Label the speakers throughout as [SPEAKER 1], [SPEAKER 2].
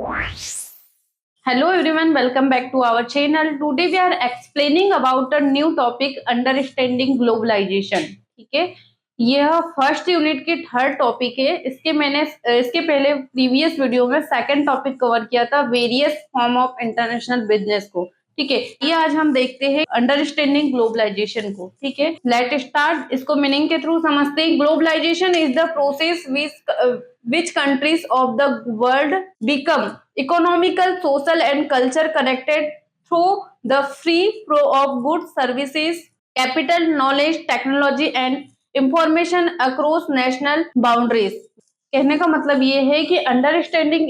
[SPEAKER 1] Hello everyone, welcome back to our channel. Today we are explaining about a new topic, understanding globalization. ठीक है, यह first unit की third topic है। इसके पहले प्रीवियस वीडियो में सेकंड टॉपिक कवर किया था, various form of international business को। ठीक है, ये आज हम देखते हैं अंडरस्टैंडिंग ग्लोबलाइजेशन को। ठीक है, लेट स्टार्ट। इसको मीनिंग के थ्रू समझते हैं। Globalization is the process which countries of the world become economical, social and culture connected through the free flow of goods, services, capital, knowledge, technology and information across national boundaries। कहने का मतलब ये है कि understanding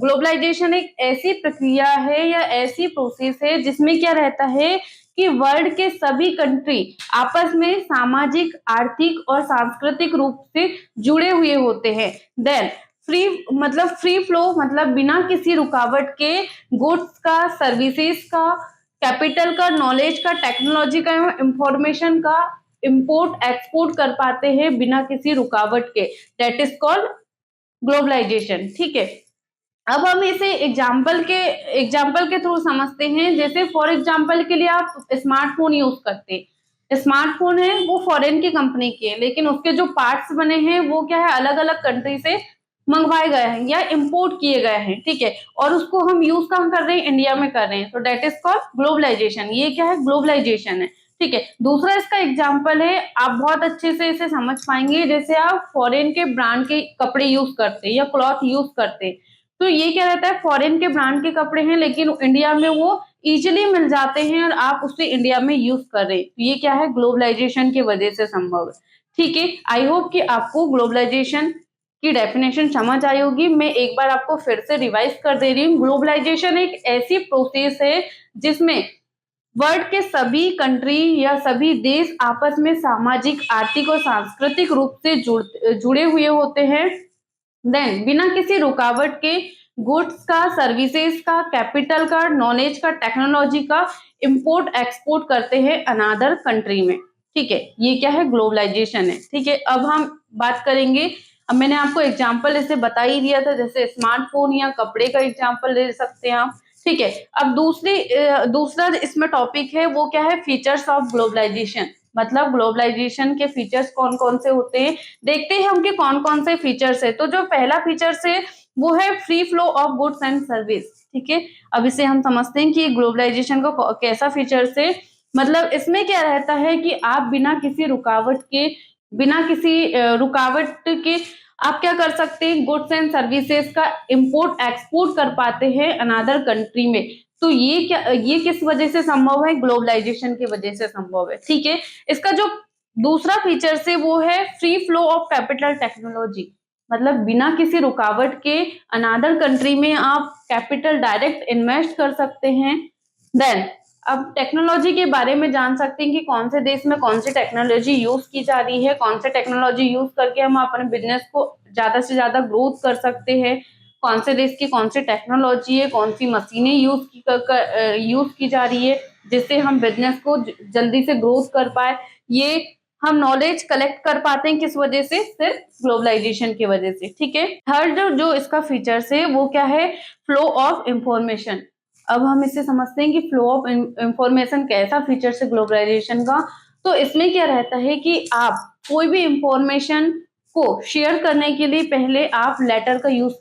[SPEAKER 1] globalisation एक ऐसी प्रक्रिया है या ऐसी प्रोसेस है जिसमें क्या रहता है कि वर्ल्ड के सभी कंट्री आपस में सामाजिक, आर्थिक और सांस्कृतिक रूप से जुड़े हुए होते हैं। देन फ्री फ्लो मतलब बिना किसी रुकावट के गुड्स का, सर्विसेज का, कैपिटल का, नॉलेज का, टेक्नोलॉजी का, इंफॉर्मेशन का इंपोर्ट एक्सपोर्ट कर पाते हैं बिना किसी रुकावट के। That is called globalization. ठीक है, अब हम इसे एग्जाम्पल के थ्रू समझते हैं। जैसे फॉर एग्जाम्पल के लिए आप स्मार्टफोन यूज करते हैं। स्मार्टफोन है वो फॉरेन की कंपनी के है, लेकिन उसके जो पार्ट्स बने हैं वो क्या है, अलग अलग कंट्री से मंगवाए गए हैं या इंपोर्ट किए गए हैं। ठीक है, और उसको हम यूज कहाँ कर रहे हैं, इंडिया में कर रहे हैं। तो दैट इज कॉल्ड ग्लोबलाइजेशन। ये क्या है, ग्लोबलाइजेशन है। ठीक है, दूसरा इसका एग्जाम्पल है, आप बहुत अच्छे से इसे समझ पाएंगे। जैसे आप फॉरेन के ब्रांड के कपड़े यूज करते हैं या क्लॉथ यूज करते हैं, तो ये क्या रहता है, फॉरेन के ब्रांड के कपड़े हैं लेकिन इंडिया में वो इजीली मिल जाते हैं और आप उसे इंडिया में यूज कर रहे हैं। तो ये क्या है, ग्लोबलाइजेशन की वजह से संभव है। ठीक है, आई होप कि आपको ग्लोबलाइजेशन की डेफिनेशन समझ आई होगी। मैं एक बार आपको फिर से रिवाइज कर दे रही हूँ। ग्लोबलाइजेशन एक ऐसी प्रोसेस है जिसमें वर्ल्ड के सभी कंट्री या सभी देश आपस में सामाजिक, आर्थिक और सांस्कृतिक रूप से जुड़े हुए होते हैं। देन बिना किसी रुकावट के गुड्स का, सर्विसेज का, कैपिटल का, नॉलेज का, टेक्नोलॉजी का इंपोर्ट एक्सपोर्ट करते हैं अनादर कंट्री में। ठीक है, ये क्या है, ग्लोबलाइजेशन है। ठीक है, अब हम बात करेंगे। अब मैंने आपको एग्जांपल ऐसे बता ही दिया था, जैसे स्मार्टफोन या कपड़े का एग्जांपल ले सकते हैं आप। ठीक है, अब दूसरा इसमें टॉपिक है वो क्या है, फीचर्स ऑफ ग्लोबलाइजेशन। मतलब ग्लोबलाइजेशन के फीचर्स कौन कौन से होते हैं, देखते हैं उनके कौन कौन से फीचर्स है। तो जो पहला फीचर्स है वो है free flow of goods and service. ठीक है, अब इसे हम समझते हैं कि ग्लोबलाइजेशन का कैसा फीचर्स है। मतलब इसमें क्या रहता है कि आप बिना किसी रुकावट के आप क्या कर सकते हैं, गुड्स एंड सर्विसेज का इंपोर्ट एक्सपोर्ट कर पाते हैं अनादर कंट्री में। तो ये किस वजह से संभव है, ग्लोबलाइजेशन की वजह से संभव है। ठीक है, इसका जो दूसरा फीचर है वो है free flow of capital technology. मतलब बिना किसी रुकावट के अनादर कंट्री में आप कैपिटल डायरेक्ट इन्वेस्ट कर सकते हैं। देन अब टेक्नोलॉजी के बारे में जान सकते हैं कि कौन से देश में कौन सी टेक्नोलॉजी यूज की जा रही है, कौन से टेक्नोलॉजी यूज करके हम अपने बिजनेस को ज्यादा से ज्यादा ग्रोथ कर सकते हैं, कौन से देश की कौन सी टेक्नोलॉजी है, कौन सी मशीनें यूज की जा रही है जिससे हम बिजनेस को जल्दी से ग्रोथ कर पाए। ये हम नॉलेज कलेक्ट कर पाते हैं किस वजह से, सिर्फ ग्लोबलाइजेशन की वजह से। ठीक है, थर्ड जो इसका फीचर्स है वो क्या है, फ्लो ऑफ इंफॉर्मेशन। अब हम इसे समझते हैं कि फ्लो ऑफ इंफॉर्मेशन कैसा फीचर है ग्लोबलाइजेशन का। तो इसमें क्या रहता है कि आप कोई भी इंफॉर्मेशन को शेयर करने के लिए पहले आप लेटर का यूज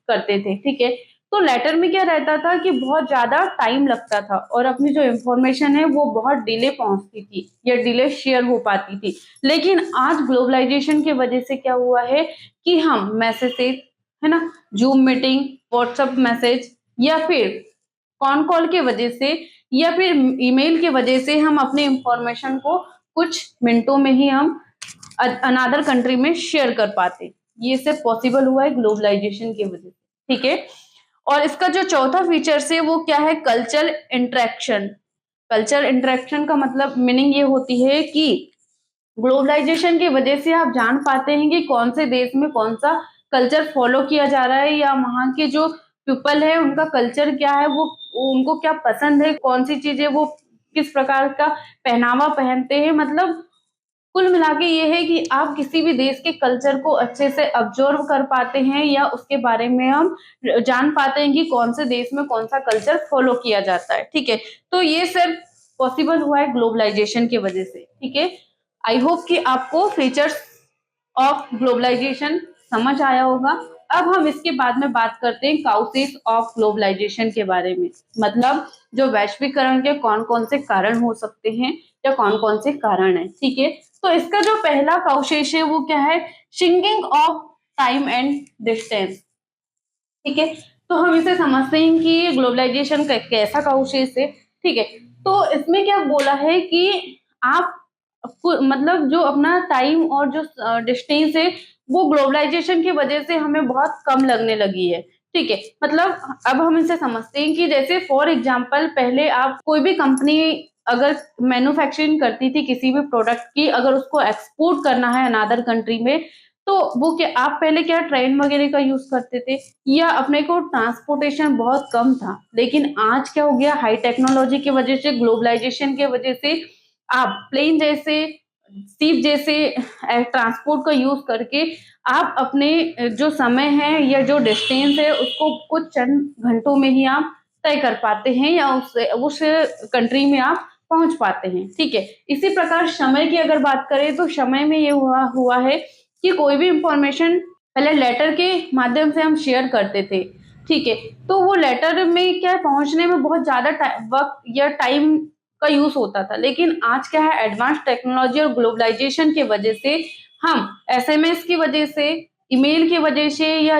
[SPEAKER 1] करते थे। ठीक है, तो लेटर में क्या रहता था कि बहुत ज्यादा टाइम लगता था और अपनी जो इंफॉर्मेशन है वो बहुत डिले पहुंचती थी या डिले शेयर हो पाती थी। लेकिन आज ग्लोबलाइजेशन की वजह से क्या हुआ है कि हम मैसेजेस, है ना, जूम मीटिंग, व्हाट्सएप मैसेज या फिर कॉल की वजह से या फिर ईमेल की वजह से हम अपने इंफॉर्मेशन को कुछ मिनटों में ही हम अनादर कंट्री में शेयर कर पाते। ये सिर्फ पॉसिबल हुआ है ग्लोबलाइजेशन की वजह से। ठीक है, और इसका जो चौथा फीचर है वो क्या है, कल्चर इंटरेक्शन। कल्चर इंटरेक्शन का मतलब मीनिंग ये होती है कि ग्लोबलाइजेशन की वजह से आप जान पाते हैं कि कौन से देश में कौन सा कल्चर फॉलो किया जा रहा है या वहां के जो पीपल है उनका कल्चर क्या है, वो उनको क्या पसंद है, कौन सी चीजें वो किस प्रकार का पहनावा पहनते हैं। मतलब कुल मिला के ये है कि आप किसी भी देश के कल्चर को अच्छे से ऑब्जर्व कर पाते हैं या उसके बारे में हम जान पाते हैं कि कौन से देश में कौन सा कल्चर फॉलो किया जाता है। ठीक है, तो ये सिर्फ पॉसिबल हुआ है ग्लोबलाइजेशन की वजह से। ठीक है, आई होप कि आपको फीचर्स ऑफ ग्लोबलाइजेशन समझ आया होगा। अब हम इसके बाद में बात करते हैं काउसेस ऑफ ग्लोबलाइजेशन के बारे में, मतलब जो वैश्वीकरण के कौन कौन से कारण हो सकते हैं या कौन कौन से कारण है। ठीक है, तो इसका जो पहला काउसेस है वो क्या है, sinking of time and distance. ठीक है, तो हम इसे समझते हैं कि ग्लोबलाइजेशन कैसा काउसेस है। ठीक है, तो इसमें क्या बोला है कि आप मतलब जो अपना टाइम और जो डिस्टेंस है वो ग्लोबलाइजेशन की वजह से हमें बहुत कम लगने लगी है। ठीक है, मतलब अब हम इसे समझते हैं कि जैसे फॉर एग्जांपल पहले आप कोई भी कंपनी अगर मैन्युफैक्चरिंग करती थी किसी भी प्रोडक्ट की, अगर उसको एक्सपोर्ट करना है अनदर कंट्री में, तो वो क्या आप पहले क्या ट्रेन वगैरह का यूज करते थे या अपने को ट्रांसपोर्टेशन बहुत कम था। लेकिन आज क्या हो गया, हाई टेक्नोलॉजी की वजह से, ग्लोबलाइजेशन की वजह से आप प्लेन जैसे, शिप जैसे ट्रांसपोर्ट का यूज करके आप अपने जो समय है या जो डिस्टेंस है उसको कुछ चंद घंटों में ही आप तय कर पाते हैं या उस कंट्री में आप पहुंच पाते हैं। ठीक है, इसी प्रकार समय की अगर बात करें तो समय में ये हुआ है कि कोई भी इंफॉर्मेशन पहले लेटर के माध्यम से हम शेयर करते थे। ठीक है, तो वो लेटर में क्या है, पहुंचने में बहुत ज्यादा वक्त या टाइम का यूज होता था। लेकिन आज क्या है, एडवांस टेक्नोलॉजी और ग्लोबलाइजेशन की वजह से हम एसएमएस की वजह से, ईमेल की वजह से या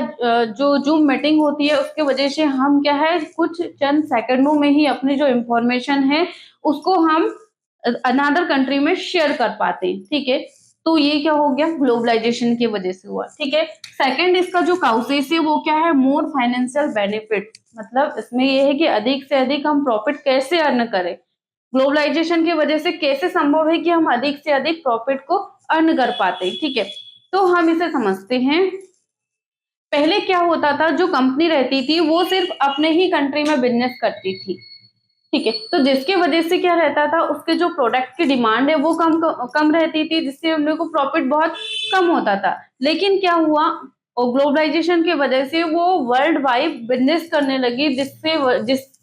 [SPEAKER 1] जो जूम मीटिंग होती है उसके वजह से हम क्या है, कुछ चंद सेकंडों में ही अपनी जो इंफॉर्मेशन है उसको हम अनदर कंट्री में शेयर कर पाते हैं। ठीक है, तो ये क्या हो गया, ग्लोबलाइजेशन की वजह से हुआ। ठीक है, सेकंड इसका जो काउसेस है वो क्या है, मोर फाइनेंशियल बेनिफिट, मतलब इसमें ये है कि अधिक से अधिक हम प्रॉफिट कैसे अर्न करें। ग्लोबलाइजेशन की वजह से कैसे संभव है कि हम अधिक से अधिक प्रॉफिट को अर्न कर पाते हैं। ठीक है, तो हम इसे समझते हैं। पहले क्या होता था, जो कंपनी रहती थी वो सिर्फ अपने ही कंट्री में बिजनेस करती थी। ठीक है, तो जिसके वजह से क्या रहता था, उसके जो प्रोडक्ट की डिमांड है वो कम कम रहती थी, जिससे हम लोग को प्रॉफिट बहुत कम होता था। लेकिन क्या हुआ, और ग्लोबलाइजेशन की वजह से वो वर्ल्ड वाइड बिजनेस करने लगी,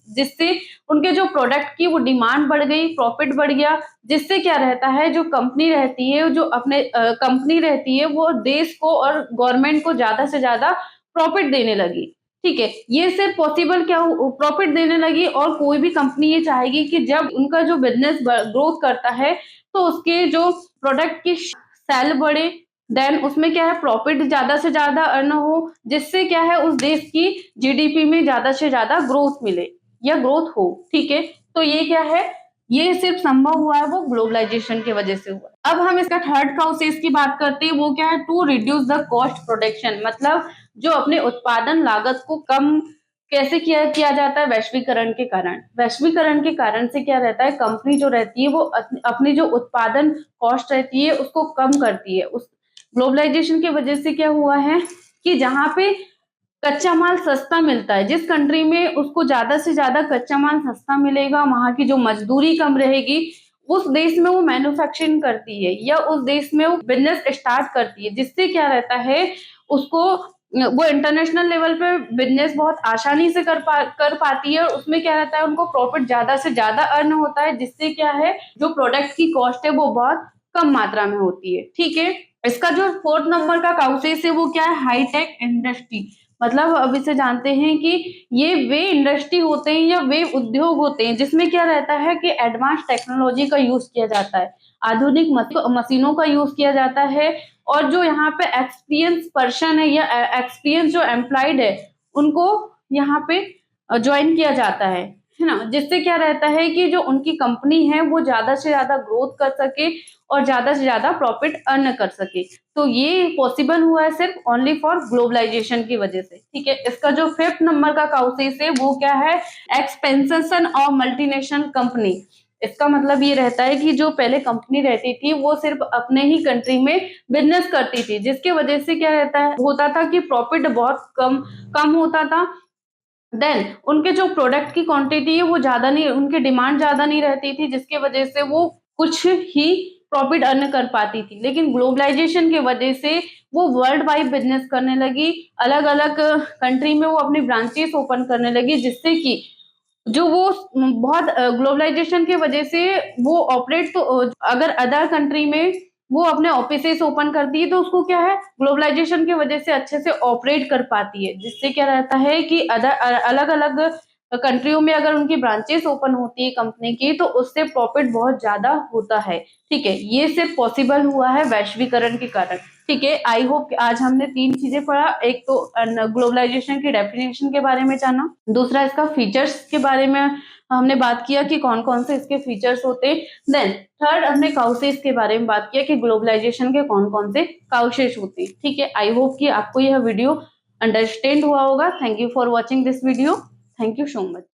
[SPEAKER 1] जिससे उनके जो प्रोडक्ट की वो डिमांड बढ़ गई, प्रॉफिट बढ़ गया। जिससे क्या रहता है, जो कंपनी रहती है, जो अपने कंपनी रहती है वो देश को और गवर्नमेंट को ज्यादा से ज्यादा प्रॉफिट देने लगी। ठीक है, ये सिर्फ पॉसिबल क्या प्रॉफिट देने लगी, और कोई भी कंपनी ये चाहेगी कि जब उनका जो बिजनेस ग्रोथ करता है तो उसके जो प्रोडक्ट की सेल बढ़े, देन उसमें क्या है, प्रॉफिट ज्यादा से ज्यादा अर्न हो, जिससे क्या है उस देश की जीडीपी में ज्यादा से ज्यादा ग्रोथ मिले या ग्रोथ हो। ठीक है, तो ये क्या है, ये सिर्फ संभव हुआ है वो ग्लोबलाइजेशन की वजह से हुआ। अब हम इसका थर्ड काउसेस की बात करते हैं, वो क्या है, to reduce the cost production, मतलब जो अपने उत्पादन लागत को कम कैसे किया जाता है, वैश्वीकरण के कारण। वैश्वीकरण के कारण से क्या रहता है, कंपनी जो रहती है वो अपनी जो उत्पादन कॉस्ट रहती है उसको कम करती है। उस ग्लोबलाइजेशन की वजह से क्या हुआ है कि जहां पे कच्चा माल सस्ता मिलता है, जिस कंट्री में उसको ज्यादा से ज्यादा कच्चा माल सस्ता मिलेगा, वहां की जो मजदूरी कम रहेगी, उस देश में वो मैन्युफैक्चरिंग करती है या उस देश में वो बिजनेस स्टार्ट करती है। जिससे क्या रहता है, उसको वो इंटरनेशनल लेवल पे बिजनेस बहुत आसानी से कर पाती है। उसमें क्या रहता है, उनको प्रॉफिट ज्यादा से ज्यादा अर्न होता है, जिससे क्या है, जो प्रोडक्ट की कॉस्ट है वो बहुत कम मात्रा में होती है। ठीक है, इसका जो फोर्थ नंबर का काउसेस है वो क्या है, हाईटेक इंडस्ट्री, मतलब अब इसे जानते हैं कि ये वे इंडस्ट्री होते हैं या वे उद्योग होते हैं जिसमें क्या रहता है कि एडवांस टेक्नोलॉजी का यूज किया जाता है, आधुनिक मशीनों का यूज किया जाता है, और जो यहाँ पे एक्सपीरियंस पर्सन है या एक्सपीरियंस जो एम्प्लॉयड है उनको यहाँ पे ज्वाइन किया जाता है ना। जिससे क्या रहता है कि जो उनकी कंपनी है वो ज्यादा से ज्यादा ग्रोथ कर सके और ज्यादा से ज्यादा प्रॉफिट अर्न कर सके। तो ये पॉसिबल हुआ है सिर्फ ओनली फॉर ग्लोबलाइजेशन की वजह से। ठीक है, इसका जो फिफ्थ नंबर का काउसेस है वो क्या है, एक्सपेंशन ऑफ मल्टीनेशनल कंपनी। इसका मतलब ये रहता है कि जो पहले कंपनी रहती थी वो सिर्फ अपने ही कंट्री में बिजनेस करती थी, जिसके वजह से क्या रहता है, होता था कि प्रॉफिट बहुत कम कम होता था। देन उनके जो प्रोडक्ट की क्वांटिटी है वो ज्यादा नहीं, उनकी डिमांड ज्यादा नहीं रहती थी, जिसकी वजह से वो कुछ ही प्रॉफिट अर्न कर पाती थी, लेकिन ग्लोबलाइजेशन की वजह से वो वर्ल्ड वाइड बिजनेस करने लगी, अलग अलग कंट्री में वो अपनी ब्रांचेस ओपन करने लगी, जिससे कि जो वो बहुत ग्लोबलाइजेशन की वजह से वो ऑपरेट तो अगर अदर कंट्री में वो अपने ऑफिसेस ओपन करती है तो उसको क्या है, ग्लोबलाइजेशन की वजह से अच्छे से ऑपरेट कर पाती है, जिससे क्या रहता है कि अदर अलग अलग कंट्रियों में अगर उनकी ब्रांचेस ओपन होती है कंपनी की तो उससे प्रॉफिट बहुत ज्यादा होता है। ठीक है, ये सिर्फ पॉसिबल हुआ है वैश्वीकरण के कारण। ठीक है, आई होप कि आज हमने 3 चीजें पढ़ा। एक तो ग्लोबलाइजेशन की डेफिनेशन के बारे में जाना, दूसरा इसका फीचर्स के बारे में हमने बात किया कि कौन कौन से इसके फीचर्स होते हैं, देन थर्ड हमने काउसेस के बारे में बात किया कि ग्लोबलाइजेशन के कौन कौन से काउसेस होते हैं। ठीक है, आई होप कि आपको यह वीडियो अंडरस्टैंड हुआ होगा। Thank you for watching this video. Thank you so much.